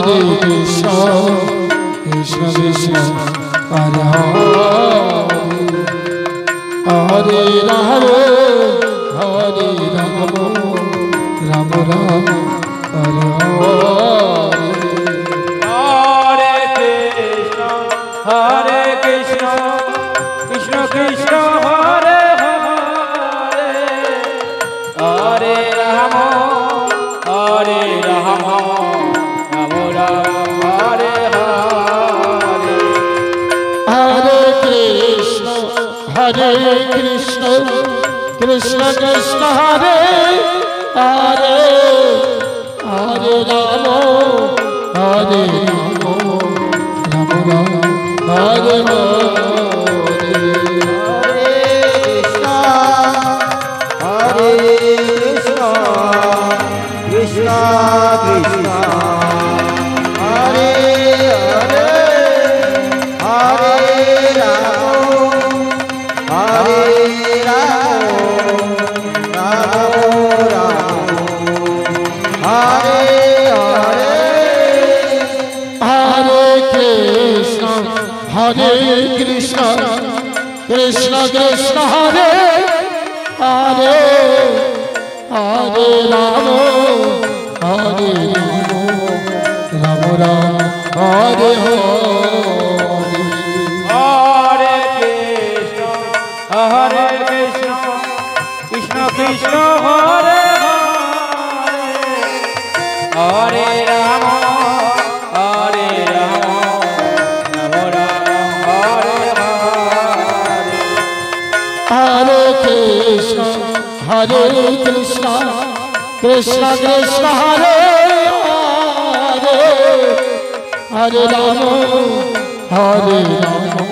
Hare Krishna Krishna Krishna Hare Hare Hare Rama Hare Rama Rama Rama Hare Hare Krishna Krishna Krishna Hare Hare Hare Rama Hare Rama Rama Rama Hare Hare Hare Krishna Krishna Krishna Hare Hare Hare Rama Hare Rama Rama Rama Hare Hare Krishna Krishna Hare Hare Hare Rama Hare Rama Rama Rama Hare Hare Hare Krishna Krishna Krishna Hare Hare Hare Rama Hare Rama Rama Hare Hare Krishna Krishna Krishna Hare Hare Hare Rama Hare Rama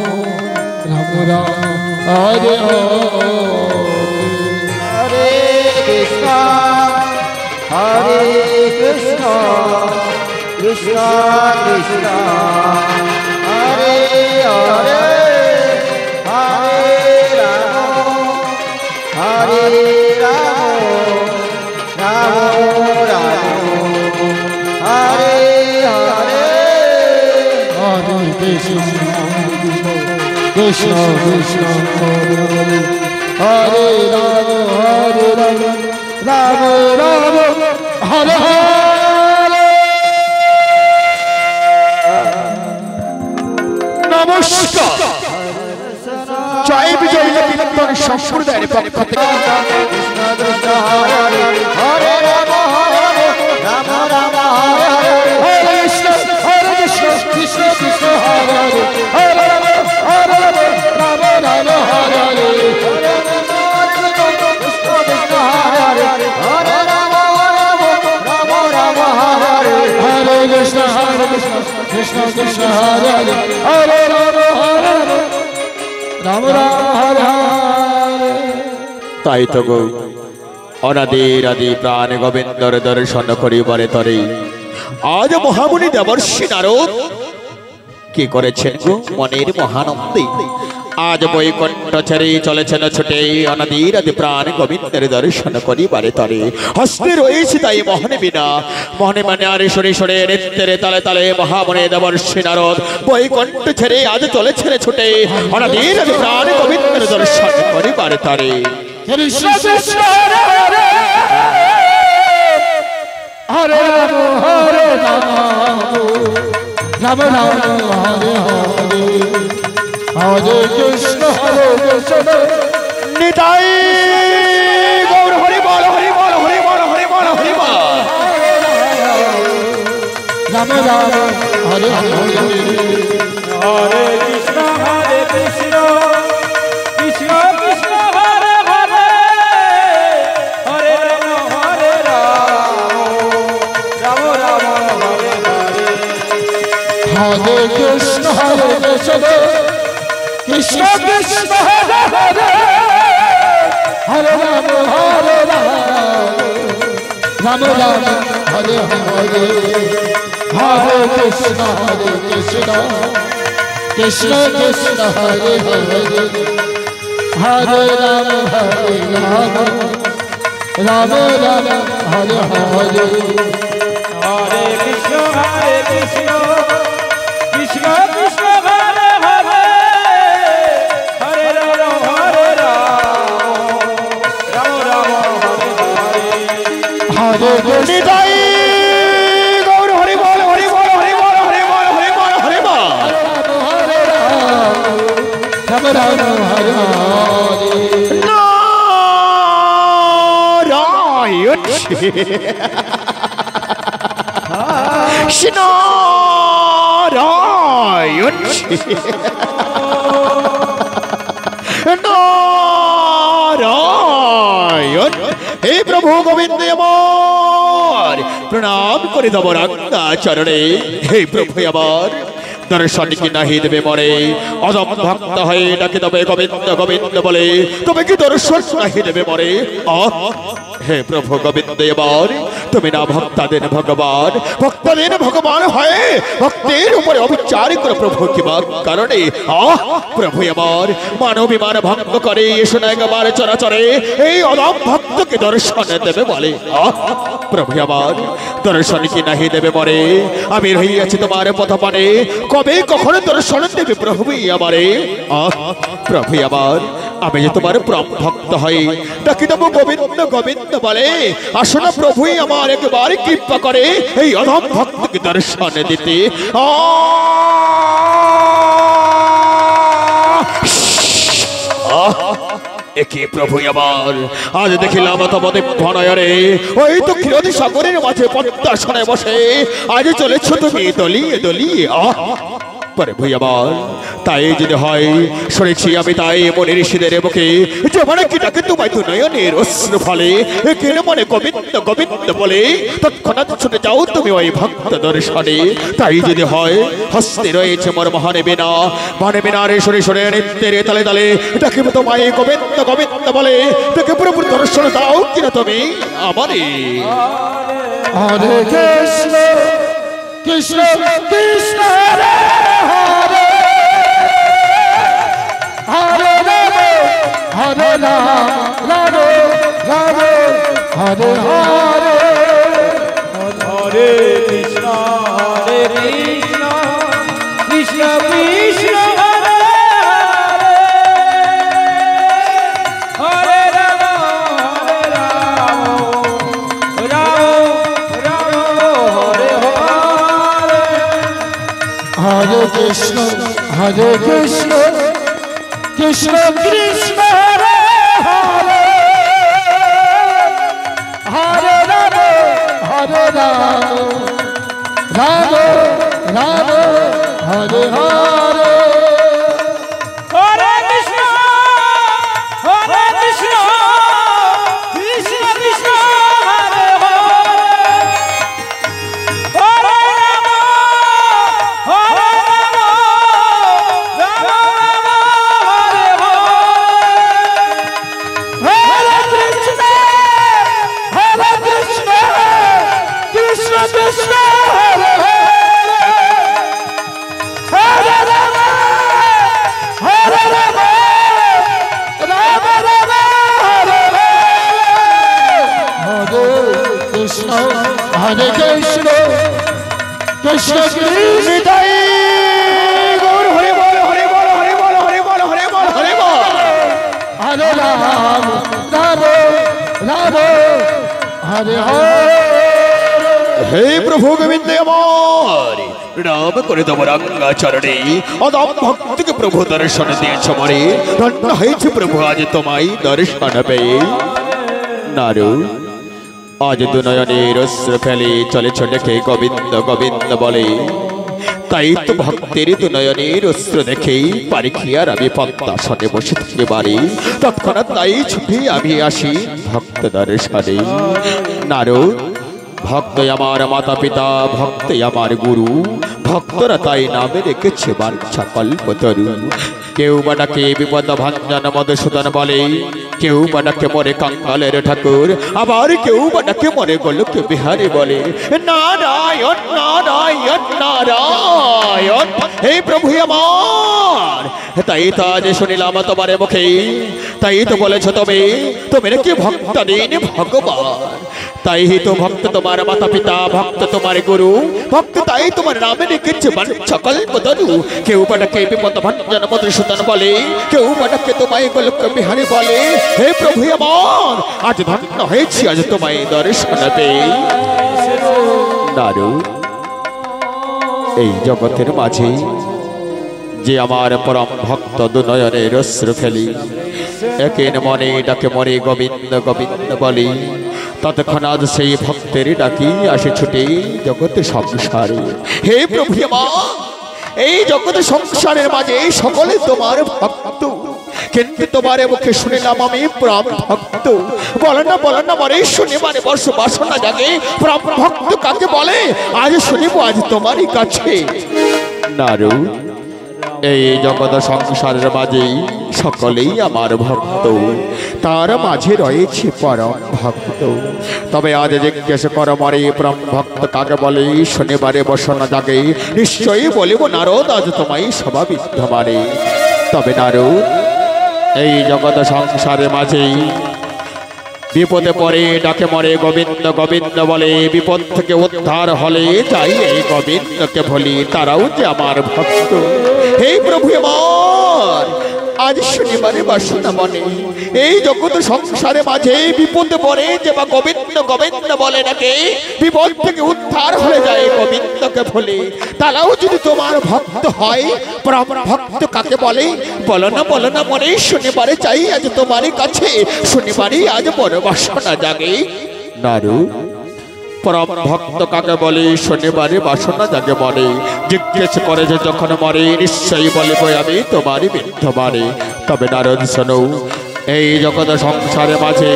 Rama Rama Hare Hare Hare Krishna Krishna Krishna Hare Hare Hare Rama Hare Rama Rama Rama Hare Hare Krishna Krishna Krishna Hare Hare Hare Rama Hare Rama Hare Hare Hare Krishna Krishna Krishna Hare Hare Rama Rama Rama Hare Hare নমস্কার জয় বিজয় কীর্তন সম্প্রদায়ের পক্ষ থেকে কৃষ্ণ কৃষ্ণ হরে হরে হরে রাম রাম হরে হরে কৃষ্ণ কৃষ্ণ কৃষ্ণ হরে হরে রাম রাম রাম হরে হরে কৃষ্ণ কৃষ্ণ কৃষ্ণ হরে হরে রাম রাম হরে তাই তো গো অনাদির আদি প্রাণ গোবিন্দর দর্শন করিবারে তরে আজ মহামুনি দেবর্ষি নারদ কি করেছেন গো মনের মহানন্দে আজ বৈকুণ্ঠ ছেড়ে চলেছেন ছুটে অনাদির আদি প্রাণ গোবিন্দের দর্শন করিবারে তরে হস্তে রয়েছে তাই মোহনে বিনা মোহনে মানে আরে সরে সরে নৃত্যের তালে তালে মহামুনি দেবর্ষি নারদ বৈকুণ্ঠ ছেড়ে আজ চলেছেন ছুটে অনাদির আদি প্রাণ গোবিন্দের দর্শন করিবারে তরে কৃষ্ণ কৃষ্ণ হরে হরে রাম রাম রাম হরে হরে হরে কৃষ্ণ নিতাই গৌর হরি বল হরি বল হরি বল হরি বল হরি বল রাম রাম হরে হরে হরে কৃষ্ণ কৃষ্ণ কৃষ্ণ হরে হরে হরে রাম রাম রাম হরে হরে হরে কৃষ্ণ কৃষ্ণ কৃষ্ণ হরে হরে হরে রাম রাম রাম হরে হরে হরে কৃষ্ণ কৃষ্ণ কৃষ্ণ হরে হরে হরে রাম রাম রাম হরে হরে হরে কৃষ্ণ কৃষ্ণ কৃষ্ণ কৃষ্ণ হরে হরে হরে রাম রাম রাম হরে হরে নিতাই গৌর হরি বল হরি বল হরি বল হরি বল হরি বল হরি বল রাম রাম হরে নারায়ণ নারায়ণ নারায়ণ হে প্রভু গোবিন্দ আমার প্রণাম করে দেব রাঙ্গা চরণে হে প্রভু আমার দর্শন কি নাহি দেবে মরে অদম ভক্ত হয়ে ডাকে তবে গোবিন্দ গোবিন্দ বলে তবে কি দর্শন নাহি দেবে মরে হে প্রভু গোবিন্দ এবার তুমি না ভক্তাদের ভগবান ভক্তদের ভগবান হয়ে ভক্তের উপরে অবিচার করে প্রভু কি কারণে প্রভু আমার মানবিমান ভঙ্গ করে এসো না একবার চরাচরে এই অদম ভক্তকে দর্শন দেবে বলে প্রভু আমার দর্শন কি নাহি দেবে মরে আমি রহিয়াছি তোমার পথপানে কবে কখনো দর্শন দেবে প্রভু আমারে প্রভু আমার আমি যে তোমার প্রাণ ভক্ত হই ডাকি দেবো গোবিন্দ গোবিন্দ বলে আসলে প্রভুই আমার একবার কৃপা করে এই অধম ভক্তকে দর্শন দিতে একে প্রভু আমার আজ দেখিলাম তোমাদের ভনয়রে ওই তো ক্ষীরোদী সাগরের মাঝে পদ্মাসনে বসে আজ চলেছ তুমি দলিয়ে দলিয়ে প্রভু আমার তাই যদি হয় শুনেছি আমি তাই মনে ঋষিদের মুখে যে মানে কি ডাকে তোমায় তো নয়নের অশ্রু ফলে কেন মনে গোবিন্দ গোবিন্দ বলে তৎক্ষণাৎ ছুটে যাও তুমি ওই ভক্ত দর্শনে তাই যদি হয় হস্তে রয়েছে মোর মহানেবে না মানেবে না রে সরে সরে নিত্যের তালে তালে ডাকে তোমায় গোবিন্দ গোবিন্দ বলে তাকে প্রভু দর্শন দাও কিনা তুমি আমারে হরে কৃষ্ণ কৃষ্ণ কৃষ্ণ হরে হরে হরে রাম হরে রাম রাম রাম হরে হরে হরে কৃষ্ণ কৃষ্ণ কৃষ্ণ হরে হরে হরে রাম রাম রাম হরে হরে হরে কৃষ্ণ কৃষ্ণ কৃষ্ণ হরে হরে হরে রাম রাম রাম হরে হরে হরে কৃষ্ণ কৃষ্ণ কৃষ্ণ হরে হরে হরে রাম হরে কৃষ্ণ কৃষ্ণ কৃষ্ণ হরে হরে রাম হরে রাম রাম রাম হরে হরে কৃষ্ণ কৃষ্ণ কৃষ্ণ নিতাই গৌর হরি বল হরি বল হরি বল হরি বল হরি বল হরি বল হরে রাম রাম রাম হরে হরে হে প্রভু গোবিন্দ আমার নাম করে তোমার রাঙ্গা চরণে অদম ভক্তকে প্রভু দর্শন দিয়েছ মরে ধন্য হয়েছে প্রভু আজ তোমায় দর্শন পেয়ে নারু আজ দুনয়নের অশ্রু ফেলে চলেছ ডেকে গোবিন্দ গোবিন্দ বলে তাই তো ভক্তের দুনয়নের অশ্রু দেখেই পারিখিয়ার আমি পদ্মাসনে বসে থাকি বাড়ি তৎক্ষণাৎ তাই ছুটে আমি আসি ভক্ত দর্শনে নারু ভক্ত আমার মাতা পিতা ভক্ত আমার গুরু ভক্তরা তাই নামে রেখেছে বাঞ্ছা কল্পতরু কেউ বা ডাকে বিপদ ভাঞ্জন মধুসূদন বলে কেউ বা ডাকে মরে কাঙ্গালের ঠাকুর আবার কেউ বা ডাকে মরে গোলক বিহারী বলে নারায়ণ নারায়ণ নারায়ণ হে প্রভু আমার তাই তো আজ শুনিলাম তোমার মুখে, তাই তো বলেছ তুমি নাকি ভক্তাধীন ভগবান। তাই তো ভক্ত তোমার মাতা পিতা, ভক্ত তোমার গুরু, ভক্ত তাই তোমার নামে লিখেছে সকল বদলু। কেউ বাটাকে বিপদ ভঞ্জন মধুসূদন বলে, কেউ বাটাকে তোমায় গোলক বিহারী বলে। হে প্রভু আমার, আজ ধন্য হয়েছি আজ তোমায় দর্শন পেয়ে। নারু, এই জগতের মাঝে যে আমার পরম ভক্ত দুনয়নের অশ্রু ফেলি, একেন মনে ডাকে মরে গোবিন্দ গোবিন্দ বলি, ততক্ষণ আজ সেই ভক্তের ডাকি আসে ছুটে জগতের সংসারে। হে প্রভু আমার, এই জগতের সংসারের মাঝে সকলে তোমার ভক্ত, কিন্তু তোমার মুখে শুনিলাম আমি প্রাণ ভক্ত। বলো না মরে শুনি মানে বর্ষ বাসনা জাগে, প্রাণ ভক্ত কাকে বলে আজ শুনিব আজ তোমারই কাছে। নারু, এই জগৎ সংসারের মাঝে সকলেই আমার ভক্ত, তার মাঝে রয়েছে পরম ভক্ত। তবে আজ জিজ্ঞেস কর মরে পরম ভক্ত কাকে বলে, শনিবারে বসনা জাগে নিশ্চয়ই বলিব নারদ আজ তোমায় সভা বিদ্ধ মারে। তবে নারদ, এই জগৎ সংসারের মাঝে বিপদে পড়ে ডাকে মরে গোবিন্দ গোবিন্দ বলে, বিপদ থেকে উদ্ধার হলে যাই এই গোবিন্দকে বলি, তারাও যে আমার ভক্ত। হে প্রভু আমার, আজ শনিবারে বাসনা মনে এই জগৎ সংসারে মাঝে বিপদে পড়ে যে বা গোবিন্দ গোবিন্দ বলে নাকি, বিপদ থেকে উদ্ধার হলে যায় গোবিন্দকে বলে, তারাও যদি তোমার ভক্ত হয় পরম ভক্ত কাকে বলে। বলো না মনে শনিবারে চাই আজ তোমারই কাছে, শনিবারে আজ বড় বাসনা জাগে। নারু, পরম ভক্ত কাকে বলে, শনিবারে বাসনা জাগে মনে। জিজ্ঞেস করে যে যখন মরে নিশ্চয়ই বলিব আমি তোমারই বিদ্ধ মারে। তবে নারদ শোনো, এই জগৎ সংসারে মাঝে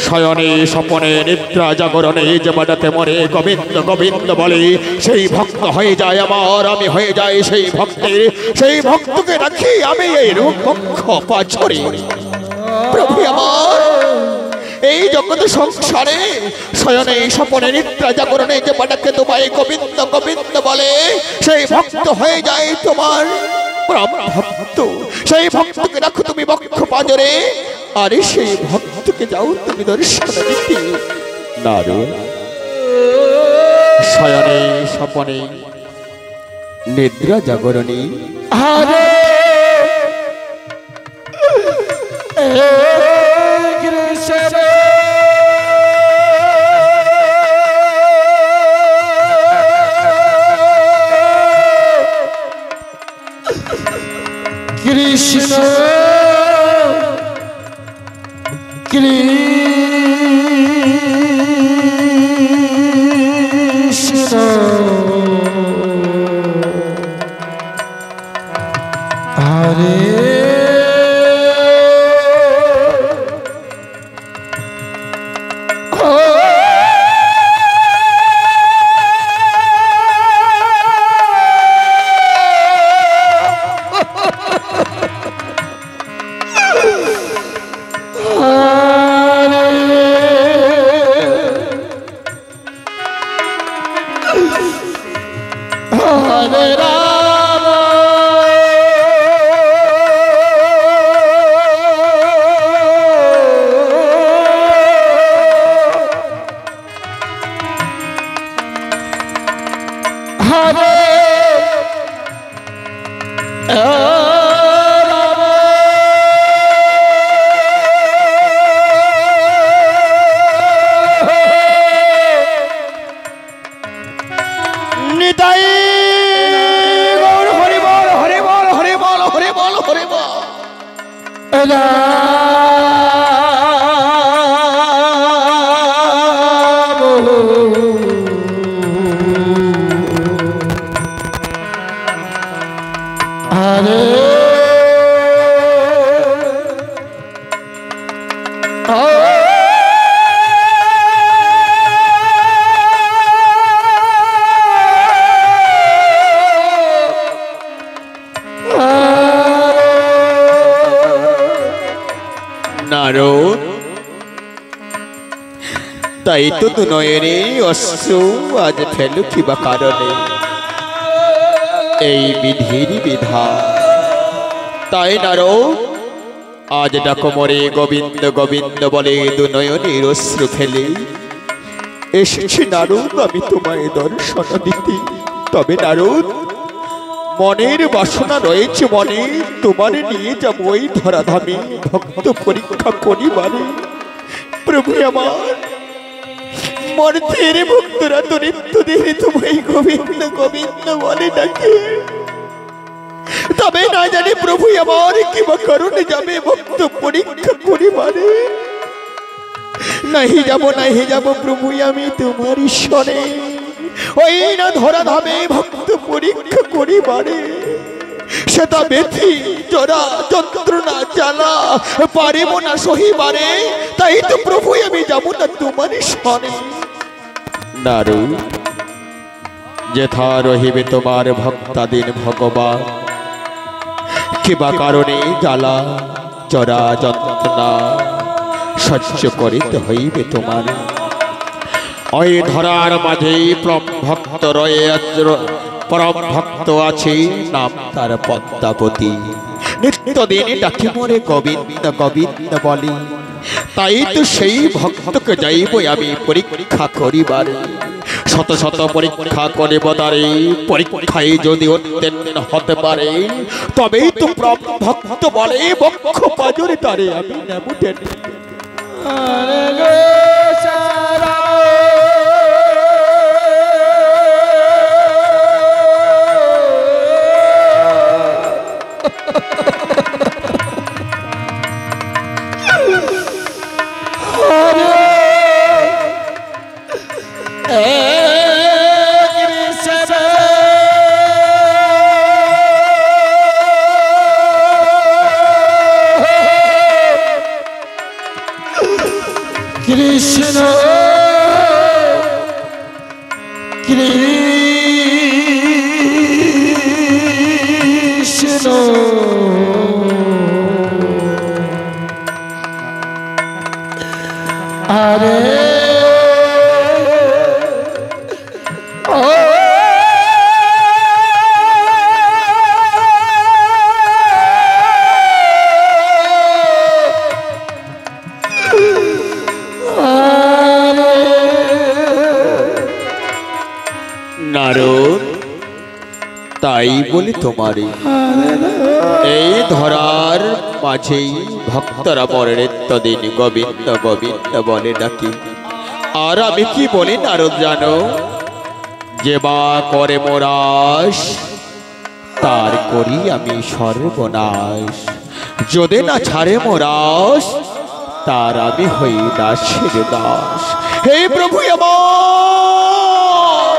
শয়নে স্বপনে নিদ্রা জাগরণে যে বাড়াতে মরে গোবিন্দ গোবিন্দ বলে, সেই ভক্ত হয়ে যায় আমার, আমি হয়ে যাই সেই ভক্তের, সেই ভক্তকে রাখি আমি এই রূপ বক্ষ পাছরে। প্রভু আমার, এই জগৎ সংসারে শয়নে স্বপনে নিদ্রা জাগরণে যে বাড়াকে তোমায় গোবিন্দ গোবিন্দ বলে, সেই ভক্ত হয়ে যায় তোমার পরম ভক্ত। সেই ভক্তকে রাখো তুমি বক্ষ পাজরে, আরে সেই ভক্তকে যাও তুমি দর্শন দিতে। নারু, শয়নে স্বপনে নিদ্রা জাগরণে হরে কৃষ্ণ কৃষ্ণ কৃষ্ণ হরে তাই তো দুনয়নে অশ্রু আজ ফেলু কিবা কারণে, এই বিধির বিধান তাই নারো আজ ডাকো মরে গোবিন্দ গোবিন্দ বলে দু নয়নের অশ্রু ফেলে এসেছি নারদ আমি তোমায় দর্শন দিতে। তবে নারদ মনের বাসনা রয়েছে মনে, তোমার নিয়ে যাবো ওই ধরাধামে ভক্ত পরীক্ষা করিবারে। প্রভু আমার মর্তের ভক্তরা দরিদ্রদের তোমায় গোবিন্দ গোবিন্দ বলে ডাকে। তবে না জানি প্রভু আমার কিবা কারণে যাবে ভক্ত পরীক্ষা করিবারে। নাহি যাব প্রভু আমি তোমার ঈশ্বরে ওই না ধরা ধামে ভক্ত পরীক্ষা করিবারে। সেটা ব্যথি জরা যন্ত্রণা জ্বালা পারিব না সহিবারে। তাই তো প্রভু আমি যাব না তোমার ঈশ্বরে। নারু যেথা রহিবে তোমার ভক্তাদিন ভগবান, কিবা কারণে জ্বালা জরা যন্ত্রণা সহ্য করিতে হইবে তোমার। ওই ধরার মাঝে ভক্ত রয়ে পরম ভক্ত আছে নাম তার পদ্মাবতী, নিত্যদিন ডাকি মরে গোবিন্দ গোবিন্দ বলি। তাই তো সেই ভক্তকে যাইব আমি পরীক্ষা করিবার। শত শত পরীক্ষা করিব তারে, পরীক্ষায় যদি উত্তীর্ণ হতে পারে তবেই তো ভক্ত বলে বক্ষ পাজরে তারে আমি নেব টেনে। কৃষ্ণ কৃষ্ণ আরে নারদ তাই বলি তোমারে এই ধরার মাঝেই ভক্তরা মরে নিত্যদিন গোবিন্দ গোবিন্দ বলে ডাকি। আর আমি কি বলি নারদ জানো, যে বা করে মোরাস তার করি আমি সর্বনাশ। যদি না ছাড়ে মোরাস তার আমি হই দাসের দাস। হে প্রভু আমার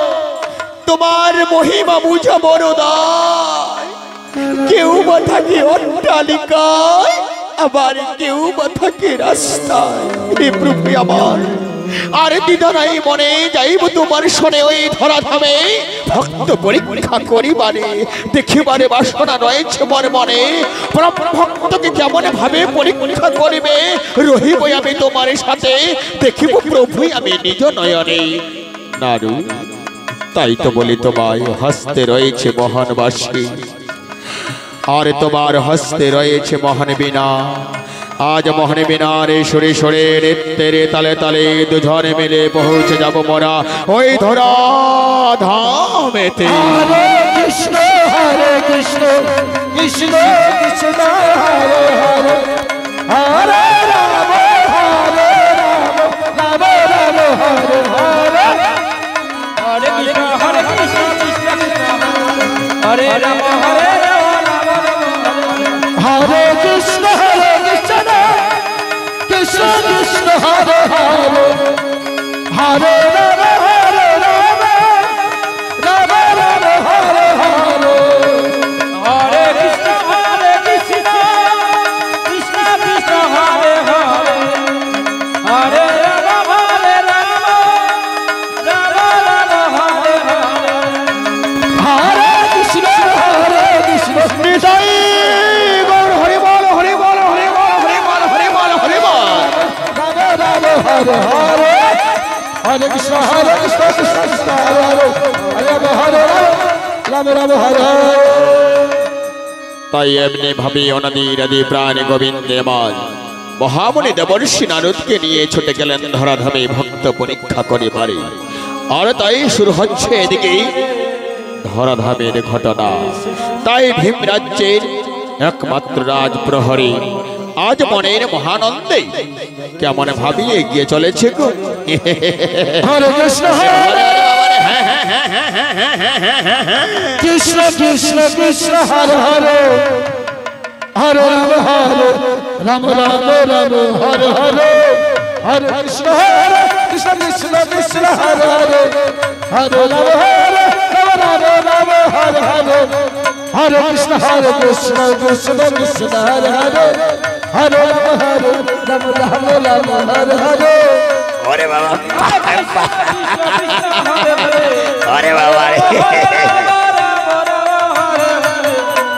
তোমার মহিমা বুঝা বড় দায়। কেউ বা থাকে অট্টালিকায় আবার কেউ বা থাকে রাস্তায়। হে প্রভু আমার আর দ্বিধা নাই মনে, যাইব তোমার শোনে ওই ধরা ধামে ভক্ত পরীক্ষা করিবারে। দেখিবারে বাসনা রয়েছে মনে মনে, ভক্তকে কেমন ভাবে পরীক্ষা করিবে। রহিব আমি তোমার সাথে, দেখিব প্রভু আমি নিজ নয়নে। নারু তাই তো বলি তোমায় হস্তে রয়েছে মহানবাসী, আর তোমার হস্তে রয়েছে মহান বীণা। আজ মোহন বিনারে সুরে সুরে নৃত্যেরে তালে তালে দুজনে মিলে পৌঁছে যাব মোরা ওই ধরা ধামেতে। হরে কৃষ্ণ কৃষ্ণ কৃষ্ণ হরে হরে হরে রাম হরে রাম রাম রাম হরে হরে হরে কৃষ্ণ কৃষ্ণ হরে রাম হরে হরে কৃষ্ণ কৃষ্ণ কৃষ্ণ হরে হরে হরে রাম হরে রাম রাম রাম হরে হরে হরে কৃষ্ণ কৃষ্ণ কৃষ্ণ কৃষ্ণ হরে হরে হরে রাম হরে রাম রাম রাম হরে হরে হরে কৃষ্ণ নিতাই গৌর হরে বল হরে বল হরে বল হরে বল হরে বল হরে বল রাম রাম হরে হরে হরে কৃষ্ণ কৃষ্ণ কৃষ্ণ হরে হরে হরে রাম হরে রাম রাম হরে হরে তাই এমনি ভাবে অনাদির আদি প্রাণ গোবিন্দে আমার মহামণি দেবর্ষি নারদকে নিয়ে ছুটে গেলেন ধরাধামে ভক্ত পরীক্ষা করে পারে। আর তাই শুরু হচ্ছে এদিকে ধরাধামের ঘটনা। তাই ভীম রাজ্যের একমাত্র রাজ প্রহরী আজ মনের মহানন্দে কেমন ভাবিয়ে এগিয়ে চলেছে গো। হরে কৃষ্ণ কৃষ্ণ কৃষ্ণ কৃষ্ণ হরে হরে হরে রাম রাম রাম হরে হরে হরে কৃষ্ণ কৃষ্ণ কৃষ্ণ কৃষ্ণ হরে হরে হরে রাম রাম হরে হরে হরে কৃষ্ণ কৃষ্ণ কৃষ্ণ হরে হরে হরে রাম রাম হরে হরে। ওরে বাবা, ওরে বাবা,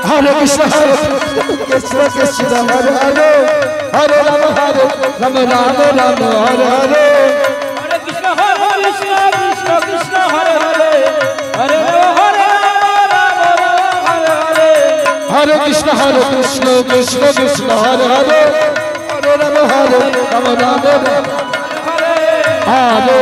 হরে কৃষ্ণ কৃষ্ণ কৃষ্ণ হরে হরে হরে রাম রাম রাম হরে হরে হরে কৃষ্ণ কৃষ্ণ কৃষ্ণ হরে হরে হরে হরে হরে কৃষ্ণ কৃষ্ণ কৃষ্ণ হরে হরে হরে রাম রাম হরে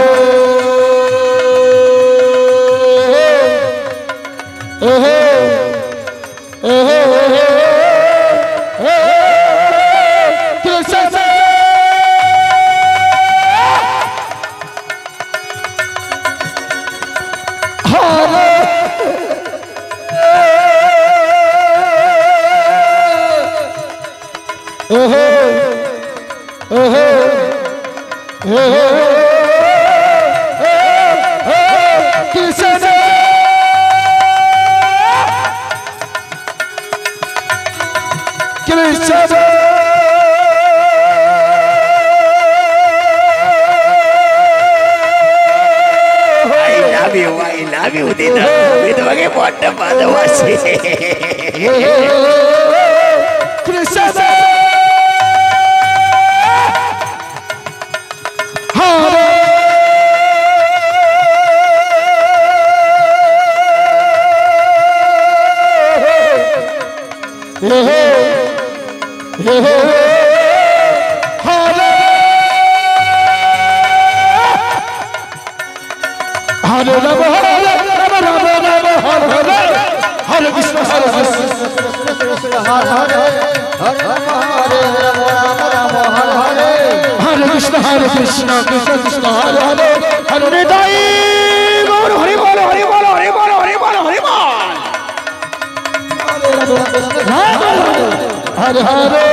তোমাকে বড্ড ভালোবাসি। হরে রাম হরে কৃষ্ণ হরে হরে কৃষ্ণ কৃষ্ণ কৃষ্ণ হরে হরে হরে নিতাই গৌর হরি বল হরি বল হরি বল হরি বল হরি বল হরে হরে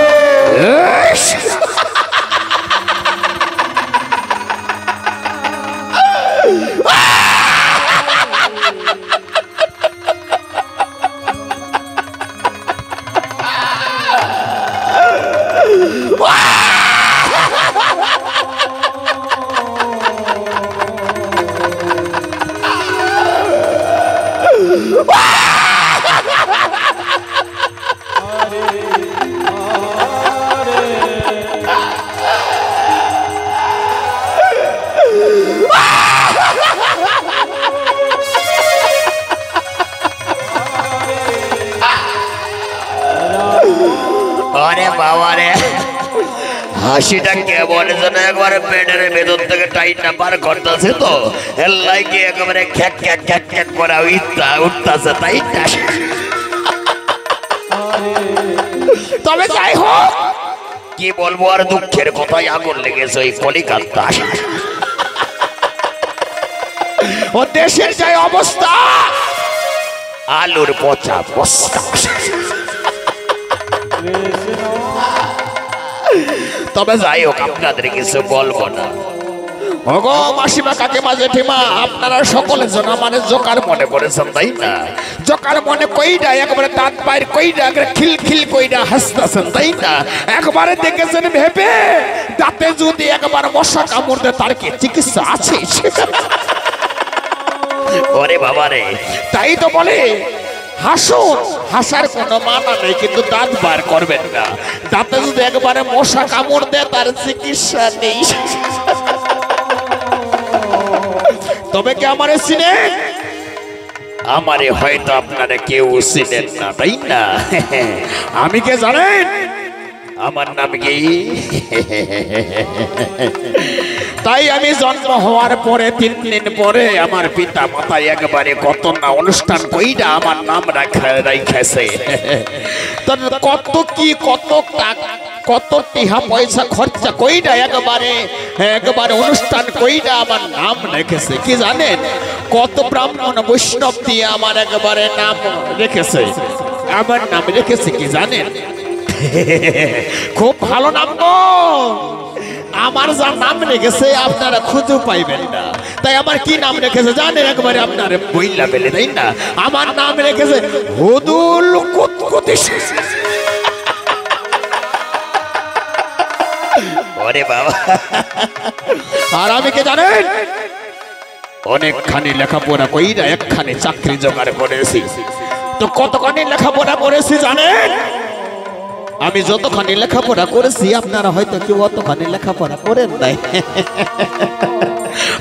আরে বাবা রে, হাসিটা কেমন যেন একবারে পেটের ভেতর থেকে টাইট না বার করতেছে, তো এর লাইকে একেবারে খ্যাক খ্যাক খ্যাক খ্যাক করে উঠতেছে, তাই না? তবে যাই হোক, কি বলবো আর, দুঃখের কথাই আগুন লেগেছে ওই কলিকাতা। ও দেশের যাই অবস্থা, আলুর পচা বস্তা। তবে যাই হোক, আপনাদের কিছু বলবো না। ওগো মাসিমা, কাকিমা, জেঠিমা, আপনারা সকলে জন মানে জোকার মনে করেছেন, তাই না? জোকার মনে কইরা একবারে দাঁত পায়ের কইরা খিল খিল কইরা হাসতেছেন, তাই না? একবারে দেখেছেন ভেবে দাঁতে যদি একবার মশা কামড় দেয়, তার কি চিকিৎসা আছে? ওরে বাবা রে, তাই তো বলে হাসুন, হাসার কোনো মানা নেই, কিন্তু দাঁত বার করবেন না। দাঁতে যদি একবারে মশা কামড় দেয়, তার চিকিৎসা নেই। তবে কি আমার সিনে আমারে হয়তো আপনারা কেউ চিনেন না, তাই না? আমি কে জানেন? আমার নাম কি? তাই আমি জন্ম হওয়ার পরে 3 দিন পরে আমার পিতা মাতা একবারে কত না অনুষ্ঠান কইরা আমার নাম রাখাইছে। কত কি কত টাকা কত টিহা পয়সা খরচা কইরা একবারে অনুষ্ঠান কইরা আমার নাম রেখেছে। কি জানেন? কত ব্রাহ্মণ বৈষ্ণব দিয়ে আমার একবারে নাম রেখেছে। আমার নাম রেখেছে কি জানেন? খুব ভালো নাম গো। আমার যা নাম রেখেছে আপনারা খুঁজে পাইবেন না। তাই আমার কি নাম রেখেছে জানেন? একবারে আপনার বইলা পেলে, তাই না? আমার নাম রেখেছে হুদুল কুতকুতি। ওরে বাবা! আর আমি কে জানেন? অনেকখানি লেখাপড়া কইরা একখানে চাকরি জোগাড় করেছি। তো কতখানি লেখাপড়া করেছি জানেন? আমি যতখানি লেখাপড়া করেছি আপনারা হয়তো কেউ অতখানি লেখাপড়া করেন নাই।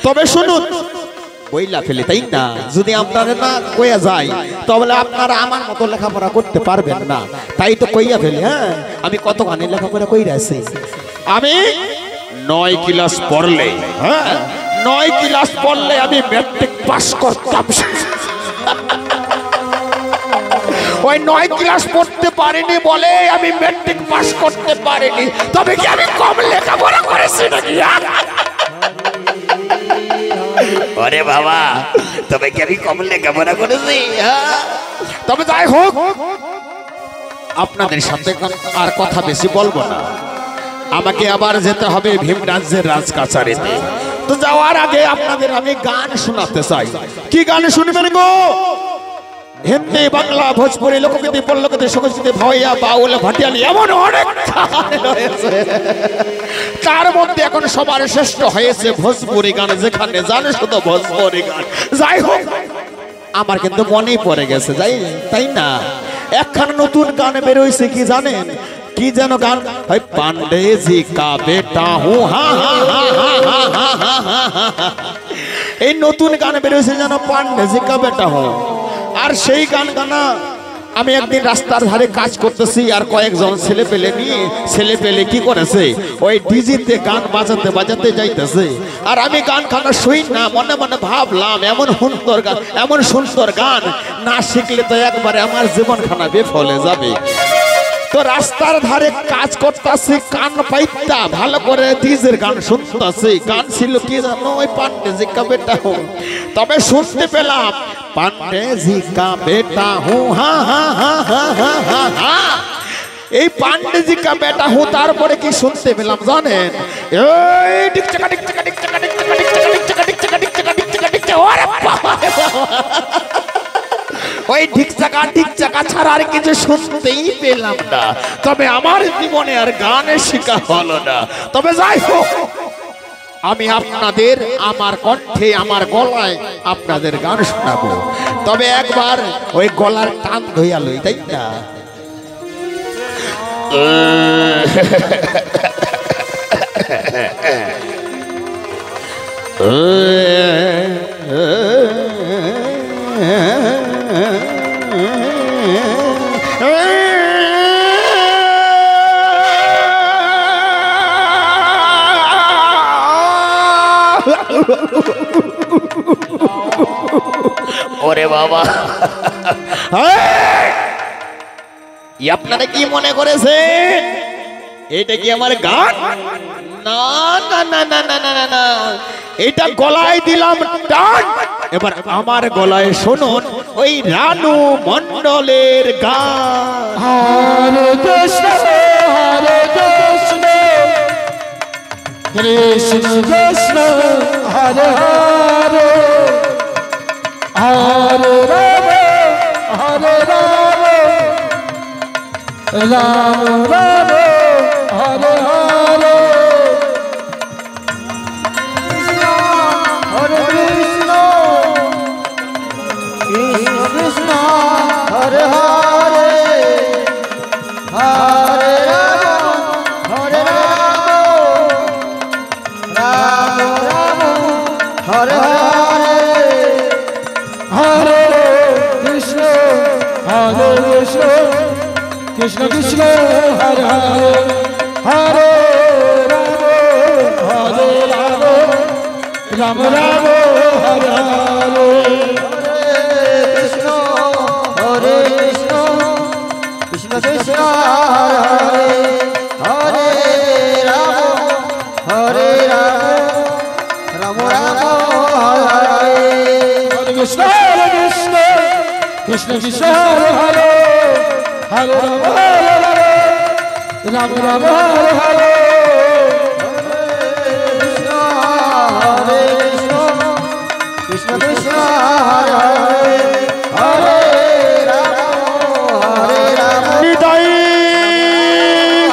তবে শুনুন, বইলা ফেলে, তাই না? যদি আপনারা না কইয়া যায় তাহলে আপনারা আমার মতো লেখাপড়া করতে পারবেন না। তাই তো কইয়া ফেলি। হ্যাঁ, আমি কতখানি লেখাপড়া কইরা আছি। আমি 9 ক্লাস পড়লে, হ্যাঁ 9 ক্লাস পড়লে আমি ম্যাট্রিক পাস করতাম। ওই 9 ক্লাস পড়তে পারিনি বলে আমি ম্যাট্রিক পাস করতে পারিনি। তবে কি আমি কম লেখাপড়া করেছি নাকি? ওরে বাবা, তবে কি আমি কম লেখাপড়া করেছি? তবে যাই হোক, আপনাদের সাথে আর কথা বেশি বলবো না। আমাকে আবার যেতে হবে ভীমরাজ্যের রাজকাচারিতে। তো যাওয়ার আগে আপনাদের আমি গান শোনাতে চাই। কি গান শুনবেন গো? হিন্দি, বাংলা, ভোজপুরি, লোকগীতি, পল্লগীতি, সংস্কৃতি, ভাওয়াইয়া, বাউল, ভাটিয়ালি, এমন অনেক গান রয়েছে। তার মধ্যে এখন সবার শ্রেষ্ঠ হয়েছে ভোজপুরি গান, যেখানে জানে শুধু ভোজপুরি গান। যাই হোক, আমার কিন্তু মনেই পড়ে গেছে, তাই না? একখান নতুন গান বেরোইছে, কি জানেন? কি যেন গান? পান্ডে জি কা বেটা হুঁ, হা হা হা হা হা হা হা। এই নতুন গান বেরোইছে যেন পান্ডে জি কা বেটা হুঁ। আর সেই গান গানা আমি একদিন রাস্তার ধারে কাজ করতেছি, আর কয়েকজন ছেলে পেলে কি করেছে, ওই ডিজিতে গান বাজাতে বাজাতে যাইতেছে। আর আমি গান খানা শুই না, মনে মনে ভাবলাম এমন সুন্দর গান না শিখলে তো একবারে আমার জীবন খানা বেফলে যাবে। তো রাস্তার ধারে কাজ করতেছি, কান পাইতা ভালো করে ডিজের গান শুনতেছি। গান ছিল কি জানো? ওই পান্ডে জি কা বেটা হুঁ। তবে শুনতে পেলাম পান্ডে জি কা বেটা হুঁ, হা হা হা হা হা হা। এই পান্ডে জি কা বেটা হুঁ। তারপরে কি শুনতে পেলাম জানেন? এই ডিক চাকা ডিক চাকা ডিক চাকা ডিক চাকা ডিক চাকা ডিক চাকা ডিক চাকা ডিক চাকা ডিক চাকা ডিক চাকা। ওরে বাবা! ওই ঢিক চাকা ছাড়া আর কিছু শুনতেই পেলাম না। তবে আমার জীবনে আর গানের শিক্ষা হলো না। তবে যাই হোক, আমি আপনাদের আমার কণ্ঠে, আমার গলায় আপনাদের গান শোনাবো। তবে একবার ওই গলার টান ধইয়া লই, তাই না? ওরে বাবা! আপনারা কি মনে করেছেন এটা কি আমার গান? না না না না না না না, এটা গলায় দিলাম টান। এবার আমার গলায় শুনুন ওই রানু মণ্ডলের গান। হরে কৃষ্ণ হরে কৃষ্ণ কৃষ্ণ কৃষ্ণ হরে হরে হরে রাম হরে রাম রাম রাম হরে হরে হরে কৃষ্ণ কৃষ্ণ কৃষ্ণ হরে হরে হরে রাম হরে Ram Ram Ram Hare Hare Hare Hare Krishna Krishna Krishna Hare Hare Hare Rama Rama Rama Hare Hare Hare Krishna Krishna Krishna Hare Hare Hare Rama Rama Rama Hare Hare Krishna Krishna Krishna Hare Hare Hare Rama Rama Rama Hare Hare Krishna Krishna Hare Hare Rama Hare Rama Nitai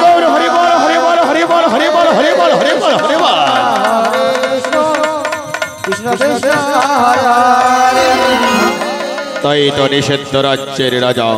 Gour Hari বল হরি বল হরি বল হরি বল হরি বল হরি বল হরি বল Krishna Krishna Hare Hare তাই তো নিষিদ্ধ রাজ্যের রাজা